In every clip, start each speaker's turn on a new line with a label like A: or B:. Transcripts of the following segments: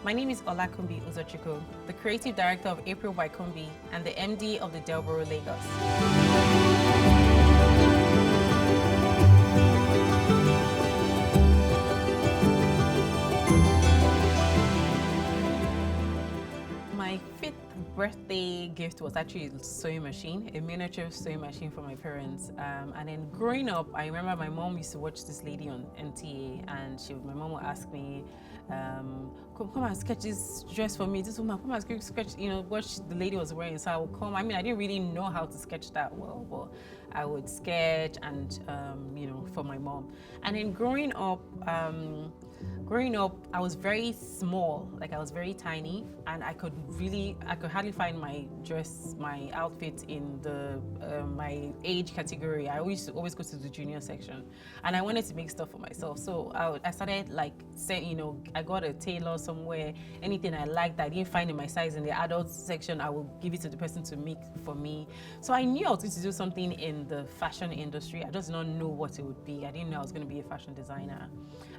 A: My name is Olakunbi Uzochukwu, the Creative Director of April by Kunbi and the MD of the Delborough, Lagos. My fifth birthday gift was actually a sewing machine, a miniature sewing machine for my parents. And then growing up, I remember my mom used to watch this lady on NTA, and my mom would ask me, come and sketch this dress for me. This woman, come and sketch, what the lady was wearing. So I would come. I mean, I didn't really know how to sketch that well, but I would sketch and, for my mom. And then growing up, I was very small, like I was very tiny, and I could hardly find my outfit in the my age category. I always go to the junior section, and I wanted to make stuff for myself. So I started saying, I got a tailor somewhere. Anything I liked, I didn't find in my size in the adult section, I will give it to the person to make for me. So I knew I was going to do something in the fashion industry. I just did not know what it would be. I didn't know I was going to be a fashion designer.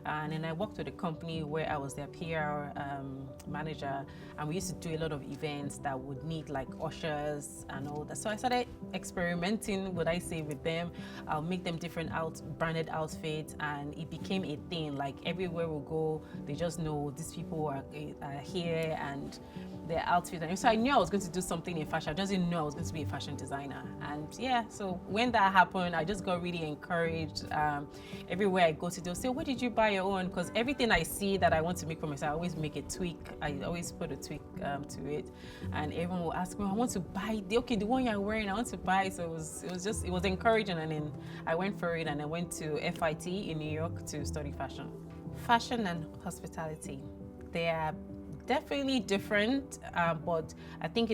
A: And then I worked with a company where I was their PR manager, and we used to do a lot of events that would need like ushers and all that. So I started experimenting, would I say, with them. I'll make them different branded outfits, and it became a thing. Like everywhere we go, they just know these people are here and their outfit. And so I knew I was going to do something in fashion. I just didn't know I was going to be a fashion designer. And yeah, so when that happened, I just got really encouraged. Everywhere I go to, they'll say, where did you buy your own? Because everything I see that I want to make for myself, I always make a tweak. I always put a tweak to it. And everyone will ask me, I want to buy, the one you're wearing, I want to buy. So it was encouraging. And then I went for it, and I went to FIT in New York to study fashion. Fashion and hospitality, they are definitely different, but I think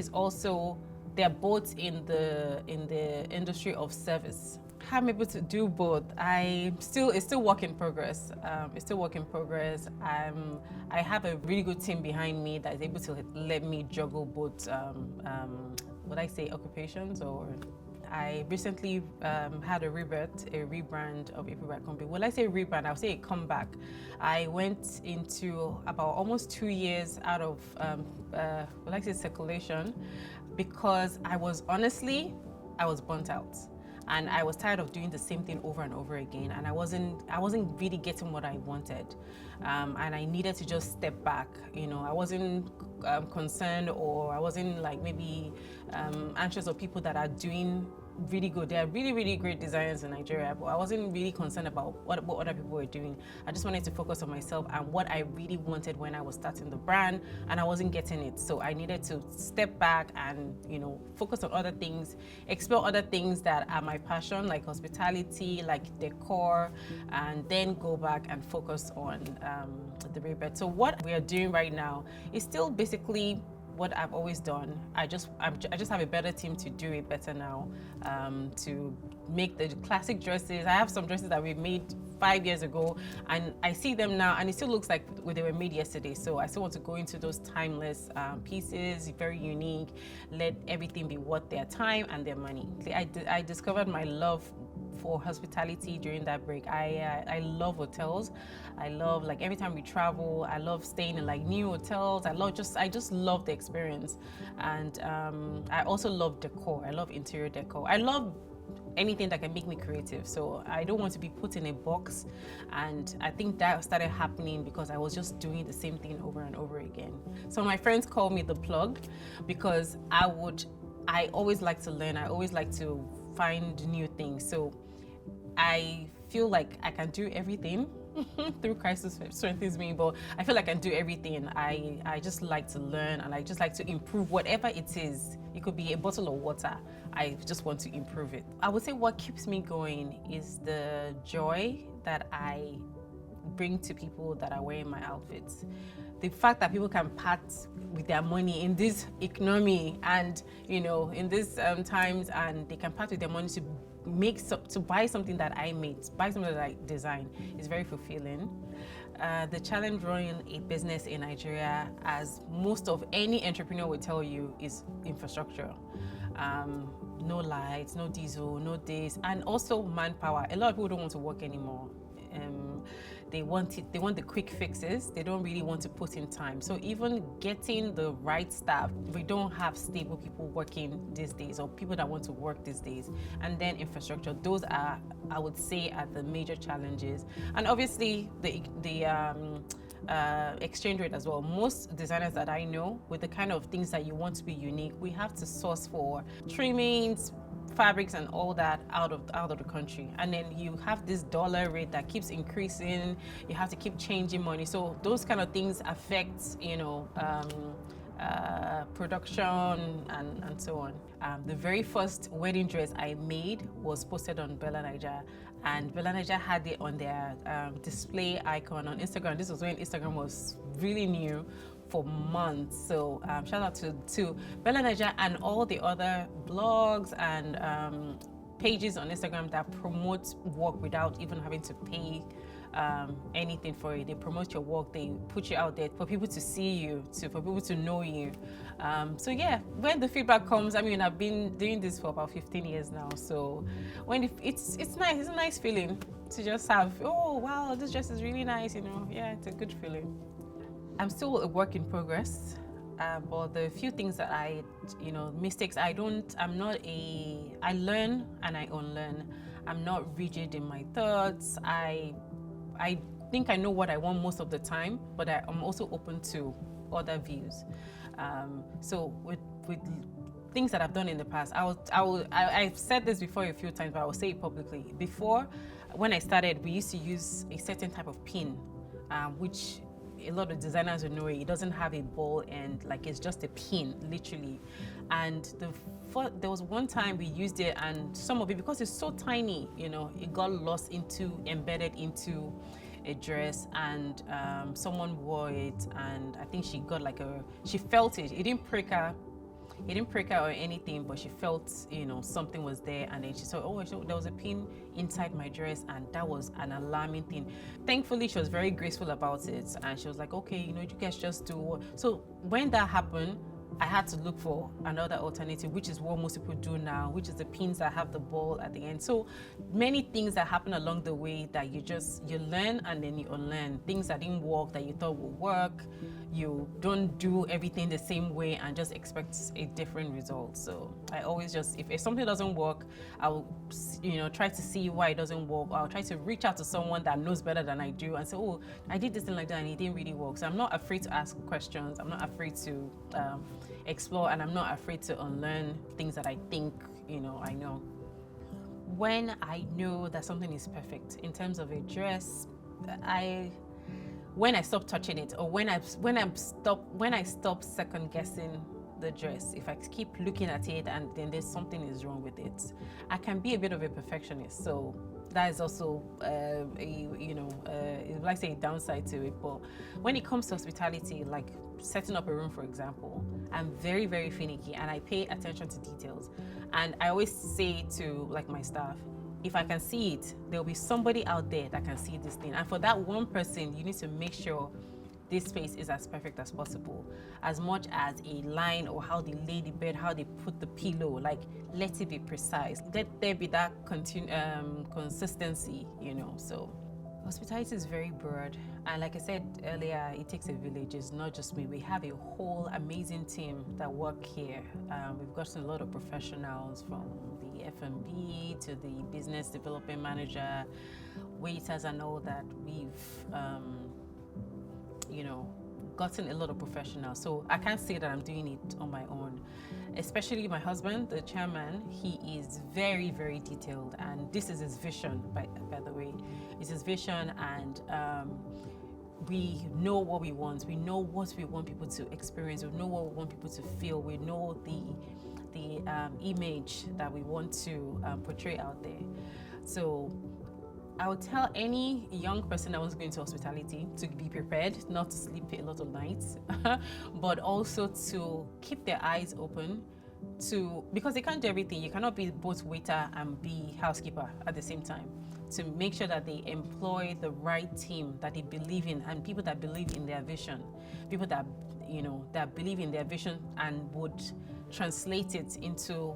A: they're both in the industry of service. I'm able to do both. It's still work in progress. It's still work in progress. I have a really good team behind me that is able to let me juggle both, would I say occupations, or I recently had a rebrand of April by Kunbi. When I say rebrand, I'll say a comeback. I went into about almost 2 years out of, circulation, because I was burnt out. And I was tired of doing the same thing over and over again, and I wasn't really getting what I wanted, and I needed to just step back. I wasn't concerned, or I wasn't maybe anxious of people that are doing really good. There are really, really great designers in Nigeria, but I wasn't really concerned about what other people were doing. I just wanted to focus on myself and what I really wanted when I was starting the brand, and I wasn't getting it. So I needed to step back and, focus on other things, explore other things that are my passion, like hospitality, like decor, and then go back and focus on the rebrand. So what we are doing right now is still basically what I've always done. I just have a better team to do it better now, to make the classic dresses. I have some dresses that we made 5 years ago, and I see them now, and it still looks like they were made yesterday. So I still want to go into those timeless pieces, very unique, let everything be worth their time and their money. I discovered my love for hospitality during that break. I love hotels. I love, every time we travel, I love staying in new hotels. I just love the experience. And I also love decor. I love interior decor. I love anything that can make me creative. So I don't want to be put in a box. And I think that started happening because I was just doing the same thing over and over again. So my friends call me the plug, because I always like to learn. I always like to find new things. So I feel like I can do everything. Through crisis strengthens me, but I feel like I can do everything. I just like to learn, and I just like to improve whatever it is. It could be a bottle of water. I just want to improve it. I would say what keeps me going is the joy that I bring to people that are wearing my outfits. The fact that people can part with their money in this economy, and in these times, and they can part with their money to buy something that I made, buy something that I designed, is very fulfilling. The challenge running a business in Nigeria, as most of any entrepreneur will tell you, is infrastructure. No lights, no diesel, no this, and also manpower. A lot of people don't want to work anymore. they want the quick fixes. They don't really want to put in time. So even getting the right staff, we don't have stable people working these days, or people that want to work these days. And then infrastructure, those are, I would say, are the major challenges. And obviously the exchange rate as well. Most designers that I know, with the kind of things that you want to be unique, we have to source for trimmings, fabrics and all that out of the country, and then you have this dollar rate that keeps increasing. You have to keep changing money, so those kind of things affect, you know, production and so on. The very first wedding dress I made was posted on Bella Niger, and Bella Niger had it on their display icon on Instagram. This was when Instagram was really new, for months. So shout out to Bella Niger and all the other blogs and pages on Instagram that promote work without even having to pay anything for it. They promote your work, they put you out there for people to see you, for people to know you. So yeah, when the feedback comes, I mean, I've been doing this for about 15 years now. So when it's nice, it's a nice feeling to just have, oh wow, this dress is really nice, you know. Yeah, it's a good feeling. I'm still a work in progress, but the few things that mistakes, I learn and I unlearn. I'm not rigid in my thoughts. I think I know what I want most of the time, but I'm also open to other views. So with things that I've done in the past, I've said this before a few times, but I will say it publicly. Before, when I started, we used to use a certain type of pin, which a lot of designers will know it doesn't have a ball end, like it's just a pin, literally. And there was one time we used it, and some of it, because it's so tiny, you know, it got embedded into a dress, and someone wore it, and I think she got she felt it. It didn't prick her or anything, but she felt, you know, something was there, and then she saw, oh, there was a pin inside my dress, and that was an alarming thing. Thankfully, she was very graceful about it, and she was like, okay, you know, you guys just do. So when that happened, I had to look for another alternative, which is what most people do now, which is the pins that have the ball at the end. So many things that happen along the way that you learn and then you unlearn. Things that didn't work that you thought would work. You don't do everything the same way and just expect a different result. So I always just, if something doesn't work, I'll, you know, try to see why it doesn't work. I'll try to reach out to someone that knows better than I do and say, oh, I did this thing like that and it didn't really work. So I'm not afraid to ask questions. I'm not afraid to explore, and I'm not afraid to unlearn things that I think, you know, I know. When I know that something is perfect in terms of a dress, when I stop touching it, or when I stop second guessing the dress, if I keep looking at it and then there's something is wrong with it, I can be a bit of a perfectionist. So that is also like say a downside to it. But when it comes to hospitality, like setting up a room, for example, I'm very, very finicky and I pay attention to details. And I always say to like my staff, if I can see it, there'll be somebody out there that can see this thing. And for that one person, you need to make sure this space is as perfect as possible. As much as a line or how they lay the bed, how they put the pillow, like let it be precise. Let there be that consistency, you know. So hospitality is very broad. And like I said earlier, it takes a village. It's not just me. We have a whole amazing team that work here. We've gotten a lot of professionals, from the F&B to the business development manager, waiters and all that. We've gotten a lot of professionals. So I can't say that I'm doing it on my own. Especially my husband, the chairman, he is very, very detailed. And this is his vision, by the way. It's his vision, and we know what we want. We know what we want people to experience. We know what we want people to feel. We know the image that we want to portray out there. So I would tell any young person that wants to go into hospitality to be prepared, not to sleep a lot of nights, but also to keep their eyes open because they can't do everything. You cannot be both waiter and be housekeeper at the same time. To make sure that they employ the right team that they believe in, and people that believe in their vision, people that that believe in their vision and would translate it into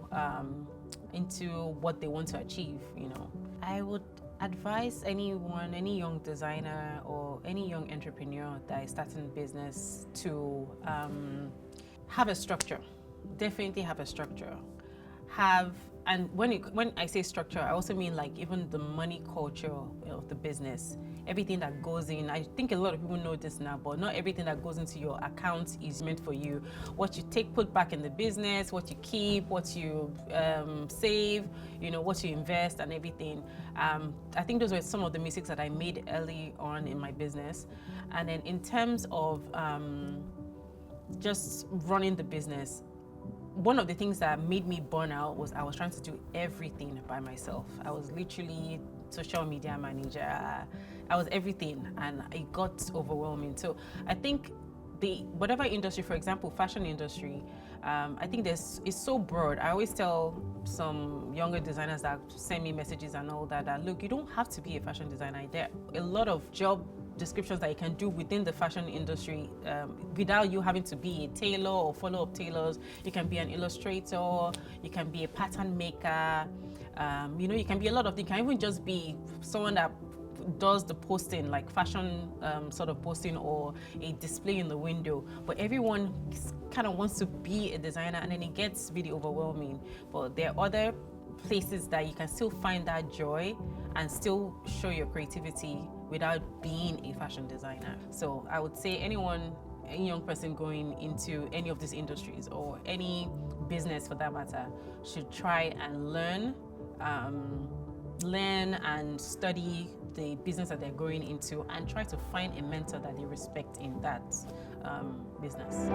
A: what they want to achieve. I would advise anyone, any young designer or any young entrepreneur that is starting a business to have a structure. Definitely have a structure. And when I say structure, I also mean like even the money culture of the business. Everything that goes in, I think a lot of people know this now, but not everything that goes into your account is meant for you. What you put back in the business, what you keep, what you save, what you invest and everything. I think those were some of the mistakes that I made early on in my business. And then in terms of just running the business, one of the things that made me burn out was I was trying to do everything by myself. I was literally social media manager. I was everything, and it got overwhelming. So I think whatever industry, for example, fashion industry, I think it's so broad. I always tell some younger designers that send me messages and all that look, you don't have to be a fashion designer. There are a lot of job descriptions that you can do within the fashion industry without you having to be a tailor or follow up tailors. You can be an illustrator, you can be a pattern maker, you can be a lot of things. You can even just be someone that does the posting, like fashion sort of posting or a display in the window. But everyone kind of wants to be a designer, and then it gets really overwhelming. But there are other places that you can still find that joy and still show your creativity without being a fashion designer. So I would say any young person going into any of these industries or any business for that matter should try and learn and study the business that they're going into and try to find a mentor that they respect in that business.